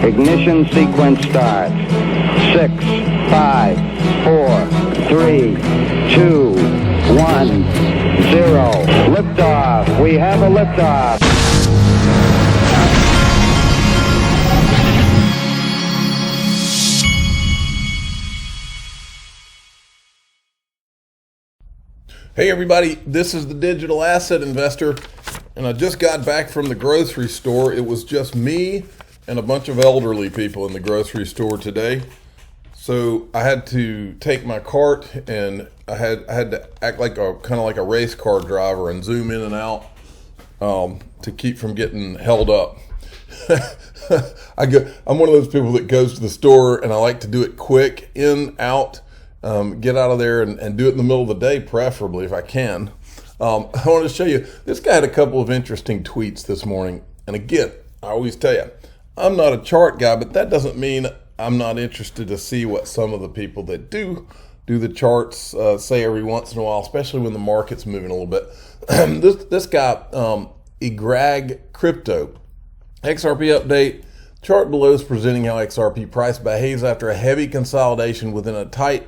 Ignition sequence starts. 6, 5, 4, 3, 2, 1, 0. Liftoff. We have a liftoff. Hey everybody, this is the Digital Asset Investor, and I just got back from the grocery store. It was just me and a bunch of elderly people in the grocery store today. So I had to take my cart, and I had to act like kind of like a race car driver and zoom in and out to keep from getting held up. I'm one of those people that goes to the store and I like to do it quick, in, out. Get out of there and do it in the middle of the day, preferably if I can. I want to show you, this guy had a couple of interesting tweets this morning. And again, I always tell you, I'm not a chart guy, but that doesn't mean I'm not interested to see what some of the people that do the charts say every once in a while, especially when the market's moving a little bit. This guy, Egrag Crypto, XRP update. Chart below is presenting how XRP price behaves after a heavy consolidation within a tight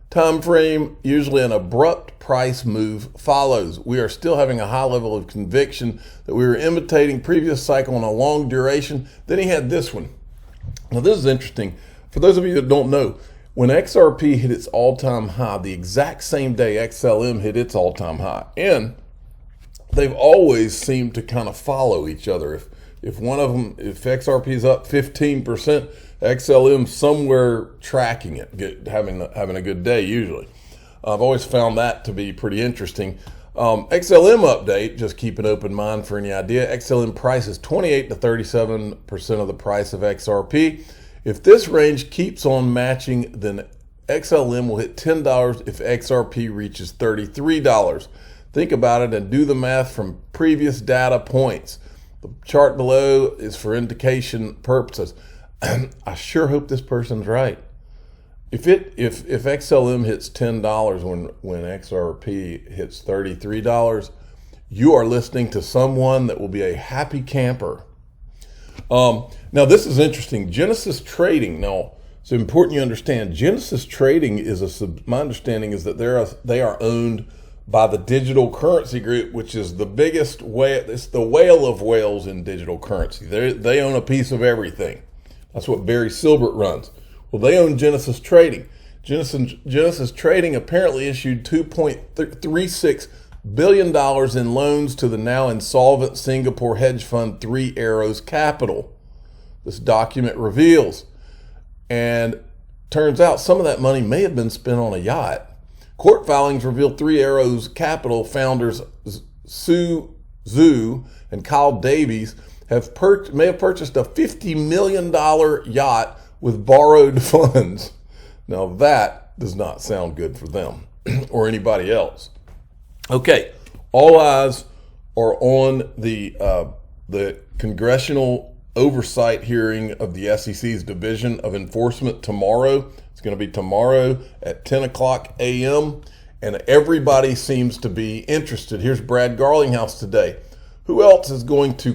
time frame. Usually an abrupt price move follows. We are still having a high level of conviction that we were imitating previous cycle on a long duration. Then he had this one. Now this is interesting. For those of you that don't know, when XRP hit its all-time high, the exact same day XLM hit its all-time high. And they've always seemed to kind of follow each other. If one of them, if XRP is up 15%, XLM somewhere tracking it, having a good day usually. I've always found that to be pretty interesting. XLM update, just keep an open mind for any idea. XLM price is 28 to 37% of the price of XRP. If this range keeps on matching, then XLM will hit $10 if XRP reaches $33. Think about it and do the math from previous data points. The chart below is for indication purposes. I sure hope this person's right. If XLM hits $10 when XRP hits $33, you are listening to someone that will be a happy camper. Now this is interesting. Genesis Trading. Now it's important you understand. Genesis Trading is my understanding is that they are owned by the Digital Currency Group, which is the biggest whale. It's the whale of whales in digital currency. They own a piece of everything. That's what Barry Silbert runs. Well, they own Genesis Trading. Genesis Trading apparently issued $2.36 billion in loans to the now insolvent Singapore hedge fund Three Arrows Capital. This document reveals. And turns out some of that money may have been spent on a yacht. Court filings reveal Three Arrows Capital founders Sue Zhu and Kyle Davies may have purchased a $50 million yacht with borrowed funds. Now that does not sound good for them or anybody else. Okay, all eyes are on the congressional oversight hearing of the SEC's Division of Enforcement tomorrow. It's going to be tomorrow at 10 o'clock a.m. and everybody seems to be interested. Here's Brad Garlinghouse today. Who else is going to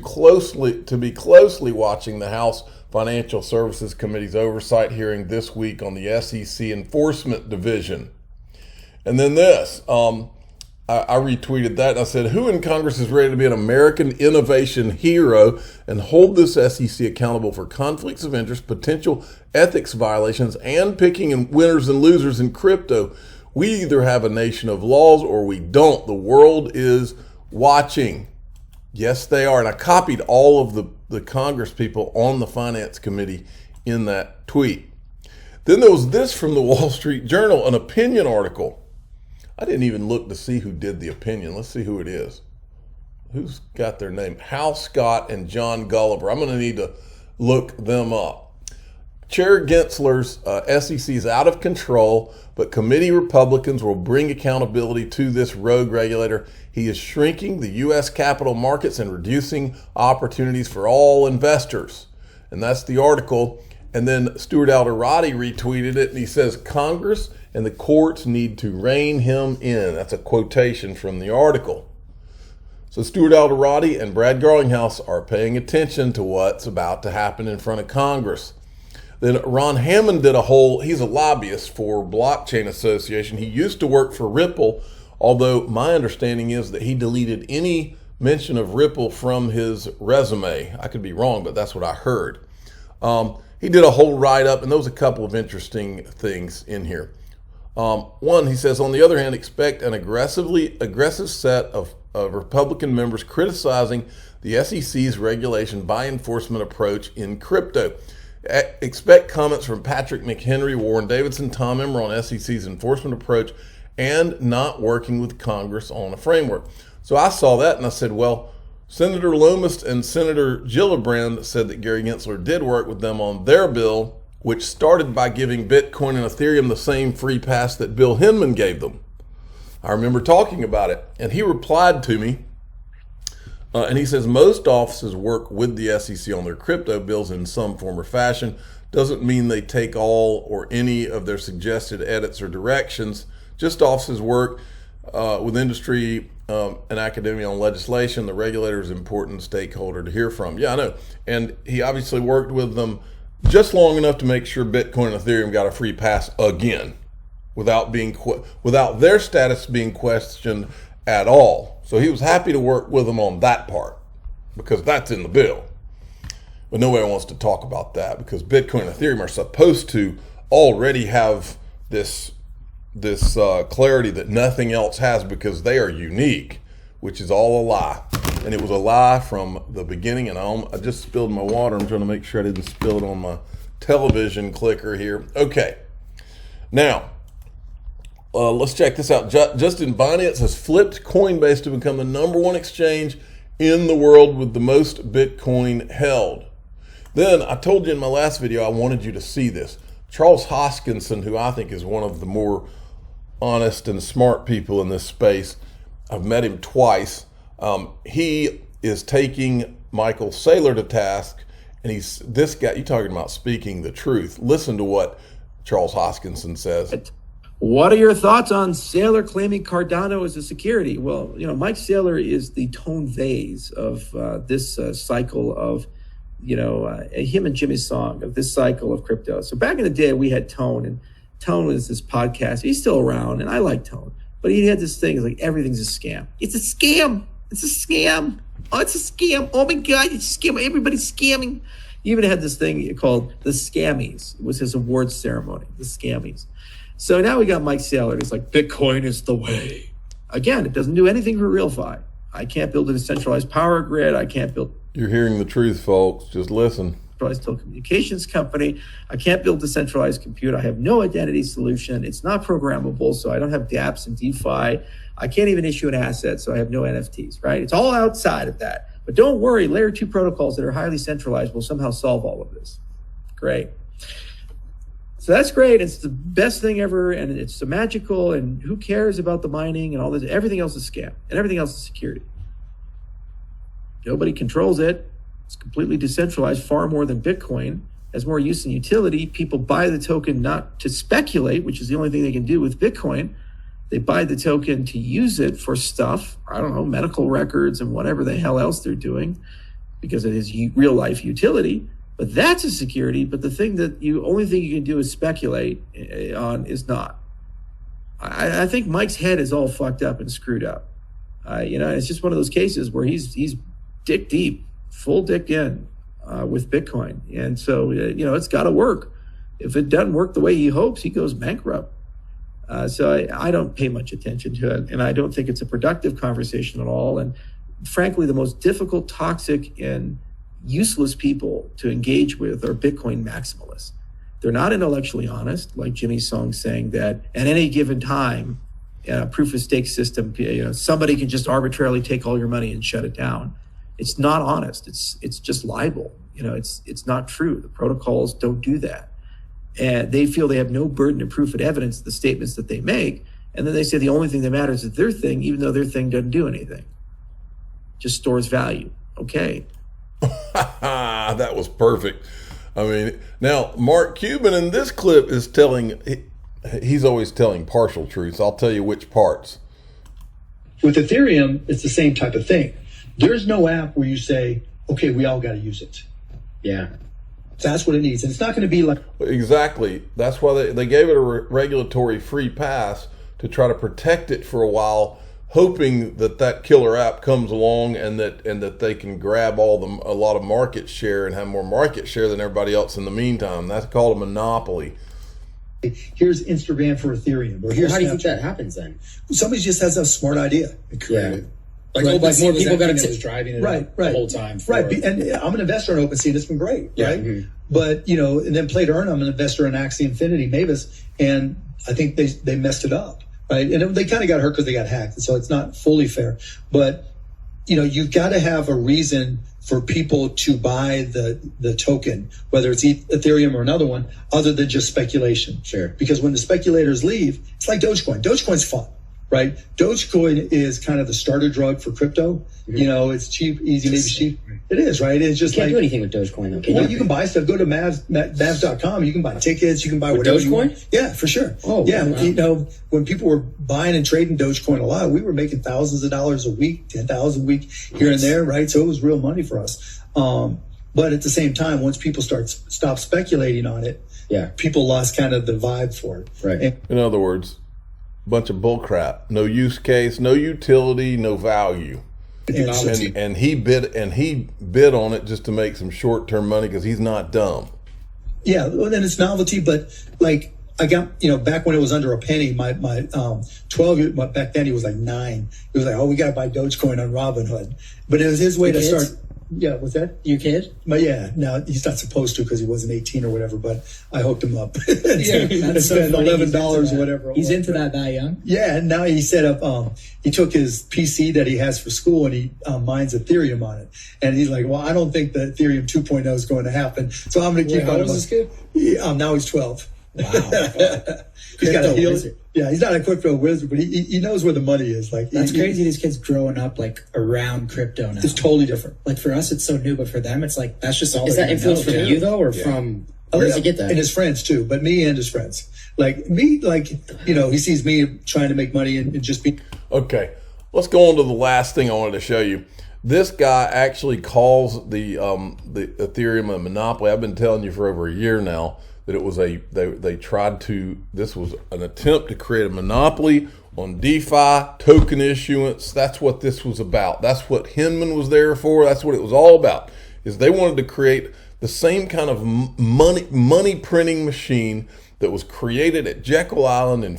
be closely watching the House Financial Services Committee's oversight hearing this week on the SEC Enforcement Division? And then this, I retweeted that and I said, who in Congress is ready to be an American innovation hero and hold this SEC accountable for conflicts of interest, potential ethics violations, and picking winners and losers in crypto? We either have a nation of laws or we don't. The world is watching. Yes, they are. And I copied all of the Congress people on the Finance Committee in that tweet. Then there was this from the Wall Street Journal, an opinion article. I didn't even look to see who did the opinion. Let's see who it is. Who's got their name? Hal Scott and John Gulliver. I'm going to need to look them up. Chair Gensler's SEC is out of control, but committee Republicans will bring accountability to this rogue regulator. He is shrinking the U.S. capital markets and reducing opportunities for all investors. And that's the article. And then Stuart Alderati retweeted it, and he says, Congress and the courts need to rein him in. That's a quotation from the article. So Stuart Alderati and Brad Garlinghouse are paying attention to what's about to happen in front of Congress. Then Ron Hammond did he's a lobbyist for Blockchain Association. He used to work for Ripple, although my understanding is that he deleted any mention of Ripple from his resume. I could be wrong, but that's what I heard. He did a whole write-up, and there was a couple of interesting things in here. One, he says, on the other hand, expect an aggressive set of Republican members criticizing the SEC's regulation by enforcement approach in crypto. Expect comments from Patrick McHenry, Warren Davidson, Tom Emmer on SEC's enforcement approach and not working with Congress on a framework. So I saw that and I said, well, Senator Lomas and Senator Gillibrand said that Gary Gensler did work with them on their bill, which started by giving Bitcoin and Ethereum the same free pass that Bill Hinman gave them. I remember talking about it, and he replied to me, and he says, most offices work with the SEC on their crypto bills in some form or fashion. Doesn't mean they take all or any of their suggested edits or directions. Just offices work with industry and academia on legislation. The regulator is an important stakeholder to hear from. Yeah, I know. And he obviously worked with them just long enough to make sure Bitcoin and Ethereum got a free pass again, without their status being questioned at all. So he was happy to work with them on that part because that's in the bill. But nobody wants to talk about that because Bitcoin and Ethereum are supposed to already have this clarity that nothing else has because they are unique, which is all a lie. And it was a lie from the beginning. And I just spilled my water. I'm trying to make sure I didn't spill it on my television clicker here. Okay. Now, let's check this out. Justin Binance has flipped Coinbase to become the #1 exchange in the world with the most Bitcoin held. Then I told you in my last video I wanted you to see this. Charles Hoskinson, who I think is one of the more honest and smart people in this space, I've met him twice. He is taking Michael Saylor to task, and this guy, you're talking about speaking the truth. Listen to what Charles Hoskinson says. What are your thoughts on Saylor claiming Cardano as a security? Well, Mike Saylor is the Tone Vase of this cycle of, him and Jimmy Song, of this cycle of crypto. So back in the day, we had Tone, and Tone was this podcast. He's still around, and I like Tone. But he had this thing, like, everything's a scam. It's a scam. It's a scam. Oh, it's a scam. Oh, my God, it's a scam. Everybody's scamming. He even had this thing called the Scammies. It was his awards ceremony, the Scammies. So now we got Mike Saylor. He's like, Bitcoin is the way. Again, it doesn't do anything for RealFi. I can't build a decentralized power grid. I can't build... You're hearing the truth, folks. Just listen. Telecommunications company. I can't build decentralized compute. I have no identity solution. It's not programmable, so I don't have dApps and DeFi. I can't even issue an asset, so I have no NFTs, right? It's all outside of that. But don't worry, layer 2 protocols that are highly centralized will somehow solve all of this. Great. So that's great. It's the best thing ever, and it's magical, and who cares about the mining and all this? Everything else is scam, and everything else is security. Nobody controls it. It's completely decentralized, far more than Bitcoin. Has more use and utility. People buy the token not to speculate, which is the only thing they can do with Bitcoin. They buy the token to use it for stuff, I don't know, medical records and whatever the hell else they're doing, because it is real life utility. But that's a security. But the thing that only thing you can do is speculate on is not. I think Mike's head is all fucked up and screwed up. It's just one of those cases where he's dick deep, full dick in with Bitcoin. And so, it's got to work. If it doesn't work the way he hopes, he goes bankrupt. So I don't pay much attention to it. And I don't think it's a productive conversation at all. And frankly, the most difficult, toxic, and useless people to engage with are Bitcoin maximalists. They're not intellectually honest, like Jimmy Song saying that at any given time, a proof of stake system, somebody can just arbitrarily take all your money and shut it down. It's not honest. It's just libel. It's not true. The protocols don't do that. And they feel they have no burden of proof and evidence of the statements that they make. And then they say the only thing that matters is their thing, even though their thing doesn't do anything. Just stores value. Okay. That was perfect. I mean, now Mark Cuban in this clip is he's always telling partial truths. I'll tell you which parts. With Ethereum, it's the same type of thing. There's no app where you say, okay, we all got to use it. Yeah. That's what it needs. And it's not going to be like... Exactly. That's why they gave it a regulatory free pass to try to protect it for a while, hoping that killer app comes along and that they can grab a lot of market share and have more market share than everybody else in the meantime. That's called a monopoly. Here's Instagram for Ethereum. Or here's How do you Snapchat. think that happens then? Somebody just has a smart idea. Yeah. Like Right. OpenSea more was people that gotta thing that t- was driving it Right, up right. the whole time. Right. And I'm an investor in OpenSea, and it's been great, Yeah. right? Mhm. But, and then Play to Earn, I'm an investor in Axie Infinity, Mavis, and I think they messed it up, right? And they kind of got hurt because they got hacked, so it's not fully fair. But, you've got to have a reason for people to buy the token, whether it's Ethereum or another one, other than just speculation. Sure. Because when the speculators leave, it's like Dogecoin. Dogecoin's fun, right? Dogecoin is kind of the starter drug for crypto. It's cheap, easy, maybe cheap. It is, right? It's just You can't like... do anything with Dogecoin though, can Well, you? you can buy stuff. Go to Mavs.com. You can buy tickets. You can buy With whatever you Dogecoin? want. Yeah, for sure. Oh, yeah. wow. When people were buying and trading Dogecoin a lot, we were making thousands of dollars a week, 10,000 a week here and there, right? So it was real money for us. But at the same time, once people stop speculating on it, Yeah. people lost kind of the vibe for it. Right. And In other words, bunch of bull crap. No use case, no utility, no value. so- And he bid on it just to make some short-term money because he's not dumb. yeah, well, then it's novelty, but like I got, back when it was under a penny, my 12 back then he was like 9. He was like, oh, we got to buy Dogecoin on Robinhood. But it was his way Your to kids? start. Yeah, what's that? Your kid? But yeah, now he's not supposed to because he wasn't 18 or whatever, but I hooked him up. Yeah, and that's so spent funny. $11 or whatever. it He's was. into that young. Yeah, and now he set up, he took his PC that he has for school and he mines Ethereum on it. And he's like, well, I don't think the Ethereum 2.0 is going to happen. So I'm going to keep How on old is this kid? now he's 12. Wow. He's got a Crypto heel. wizard. Yeah, he's not a crypto wizard, but he knows where the money is. Like That's crazy. These kids growing up like around crypto now. It's totally different. Like for us, it's so new, but for them, it's like that's just all. Is they're that gonna influence know, from too. you though, or from where does he get that? And his friends too, but me and his friends. Like me, he sees me trying to make money and just be. Okay, let's go on to the last thing I wanted to show you. This guy actually calls the Ethereum a monopoly. I've been telling you for over a year now that it was they tried to, this was an attempt to create a monopoly on DeFi, token issuance. That's what this was about. That's what Hinman was there for. That's what it was all about, is they wanted to create the same kind of money printing machine that was created at Jekyll Island and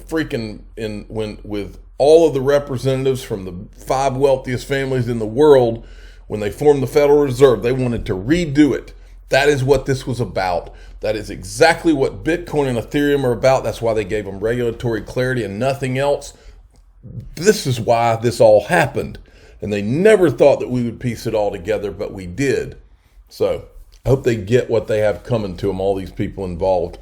with all of the representatives from the 5 wealthiest families in the world when they formed the Federal Reserve. They wanted to redo it. That is what this was about. That is exactly what Bitcoin and Ethereum are about. That's why they gave them regulatory clarity and nothing else. This is why this all happened. And they never thought that we would piece it all together, but we did. So I hope they get what they have coming to them, all these people involved.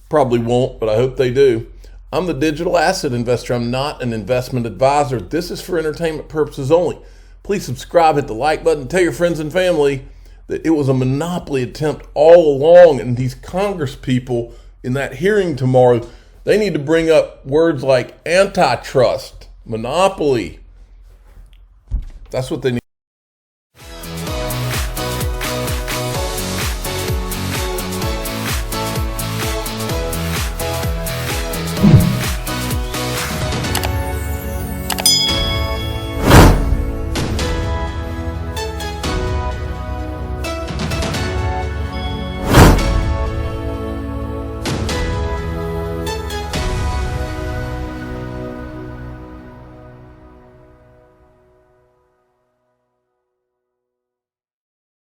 Probably won't, but I hope they do. I'm the digital asset investor. I'm not an investment advisor. This is for entertainment purposes only. Please subscribe, hit the like button, tell your friends and family that it was a monopoly attempt all along. And these Congress people in that hearing tomorrow, they need to bring up words like antitrust, monopoly. That's what they need.